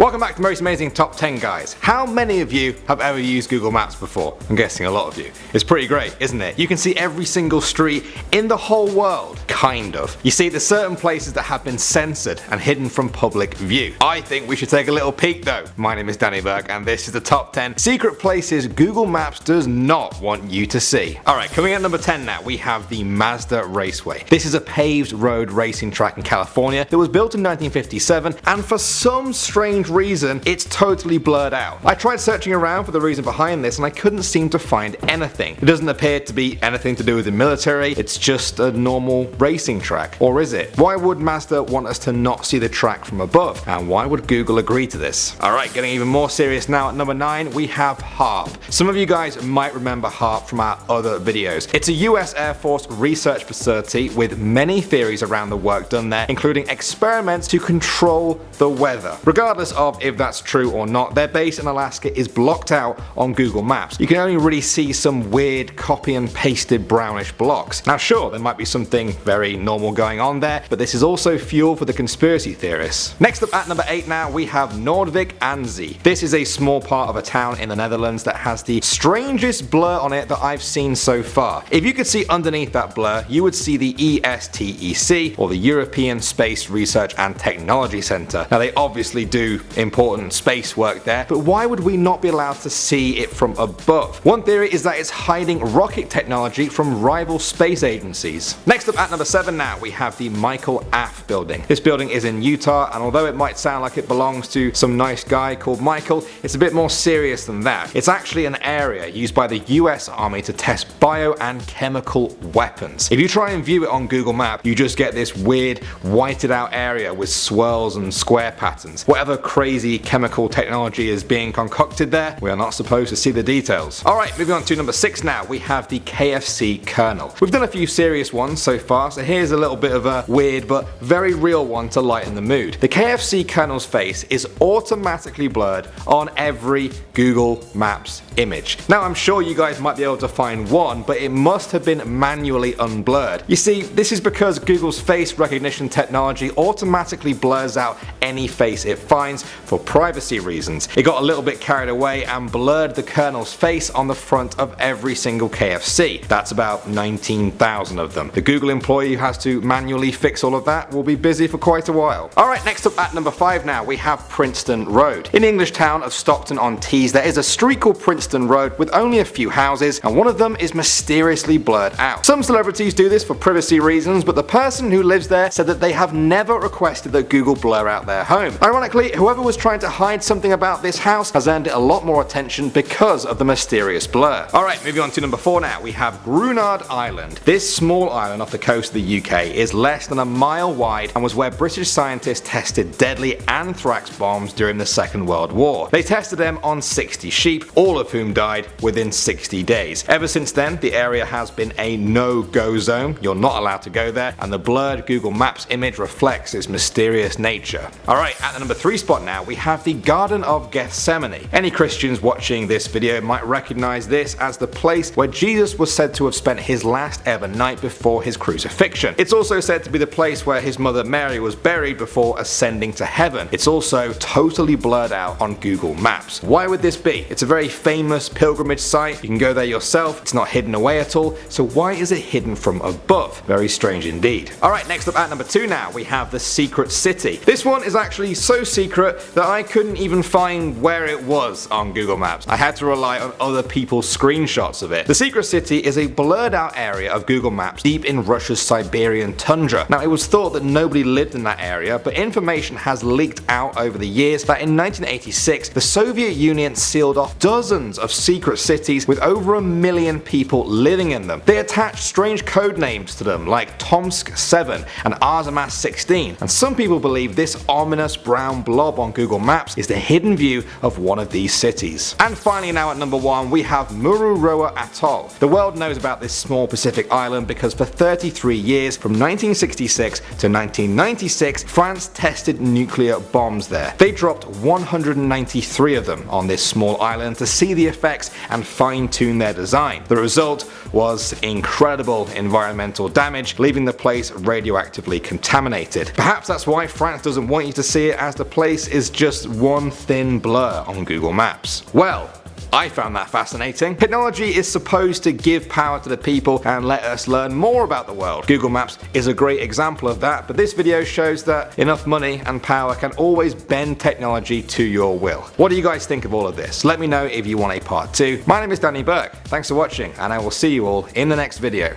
Welcome back to Most Amazing Top 10 guys. How many of you have ever used Google Maps before? I'm guessing a lot of you. It's pretty great, isn't it? You can see every single street in the whole world. Kind of. You see, there's certain places that have been censored and hidden from public view. I think we should take a little peek though. My name is Danny Burke and this is the top 10 secret places Google Maps does not want you to see. Alright, coming at number 10 now, we have the Mazda Raceway. This is a paved road racing track in California that was built in 1957, and for some strange reason, it's totally blurred out. I tried searching around for the reason behind this and I couldn't seem to find anything. It doesn't appear to be anything to do with the military, it's just a normal racing track. Or is it? Why would Mazda want us to not see the track from above? And why would Google agree to this? Alright, getting even more serious now at number 9, we have HARP. Some of you guys might remember HARP from our other videos. It's a US Air Force research facility with many theories around the work done there, including experiments to control the weather. Regardless of if that's true or not, their base in Alaska is blocked out on Google Maps. You can only really see some weird copy and pasted brownish blocks. Now sure, there might be something very normal going on there, but this is also fuel for the conspiracy theorists. Next up at number 8 now, we have Noordwijk aan Zee. This is a small part of a town in the Netherlands that has the strangest blur on it that I've seen so far. If you could see underneath that blur, you would see the ESTEC, or the European Space Research and Technology Centre. Now they obviously do important space work there, but why would we not be allowed to see it from above? One theory is that it's hiding rocket technology from rival space agencies. Next up at number 7 now, we have the AAF Building. This building is in Utah, and although it might sound like it belongs to some nice guy called Michael, it's a bit more serious than that. It's actually an area used by the US Army to test bio and chemical weapons. If you try and view it on Google Maps, you just get this weird whited out area with swirls and square patterns. Whatever crazy chemical technology is being concocted there, we are not supposed to see the details. Alright, moving on to number 6 now, we have the KFC Colonel. We've done a few serious ones so far, so here's a little bit of a weird but very real one to lighten the mood. The KFC Colonel's face is automatically blurred on every Google Maps image. Now I'm sure you guys might be able to find one, but it must have been manually unblurred. You see, this is because Google's face recognition technology automatically blurs out any face it finds for privacy reasons. It got a little bit carried away and blurred the Colonel's face on the front of every single KFC. That's about 19,000 of them. The Google employee who has to manually fix all of that will be busy for quite a while. Alright, next up at number 5 now, we have Princeton Road. In the English town of Stockton-on-Tees, there is a street called Princeton Road with only a few houses, and one of them is mysteriously blurred out. Some celebrities do this for privacy reasons, but the person who lives there said that they have never requested that Google blur out their home. Ironically, whoever was trying to hide something about this house has earned it a lot more attention because of the mysterious blur. Alright, moving on to number 4 now, we have Gruinard Island. This small island off the coast of the UK is less than a mile wide and was where British scientists tested deadly anthrax bombs during the Second World War. They tested them on 60 sheep, all of whom died within 60 days. Ever since then, the area has been a no-go zone. You're not allowed to go there, and the blurred Google Maps image reflects its mysterious nature. Alright, at the number 3 spot now, we have the Garden of Gethsemane. Any Christians watching this video might recognize this as the place where Jesus was said to have spent his last ever night before his crucifixion. It's also said to be the place where his mother Mary was buried before ascending to heaven. It's also totally blurred out on Google Maps. Why would this be? It's a very famous pilgrimage site. You can go there yourself. It's not hidden away at all. So why is it hidden from above? Very strange indeed. Alright, next up at number 2 now, we have the Secret City. This one is actually so secret that I couldn't even find where it was on Google Maps. I had to rely on other people's screenshots of it. The Secret City is a blurred out area of Google Maps deep in Russia's Siberian tundra. Now it was thought that nobody lived in that area, but information has leaked out over the years that in 1986 the Soviet Union sealed off dozens of secret cities with over 1 million people living in them. They attached strange code names to them like Tomsk 7 and Arzamas 16, and some people believe this ominous brown blob on Google Maps is the hidden view of one of these cities. And finally now at number 1 we have Mururoa Atoll. The world knows about this small Pacific island because for 33 years, from 1966 to 1996, France tested nuclear bombs there. They dropped 193 of them on this small island to see the effects and fine-tune their design. The result? was incredible environmental damage, leaving the place radioactively contaminated. Perhaps that's why France doesn't want you to see it, as the place is just one thin blur on Google Maps. Well, I found that fascinating. Technology is supposed to give power to the people and let us learn more about the world. Google Maps is a great example of that, but this video shows that enough money and power can always bend technology to your will. What do you guys think of all of this? Let me know if you want a part 2. My name is Danny Burke. Thanks for watching, and I will see you all in the next video.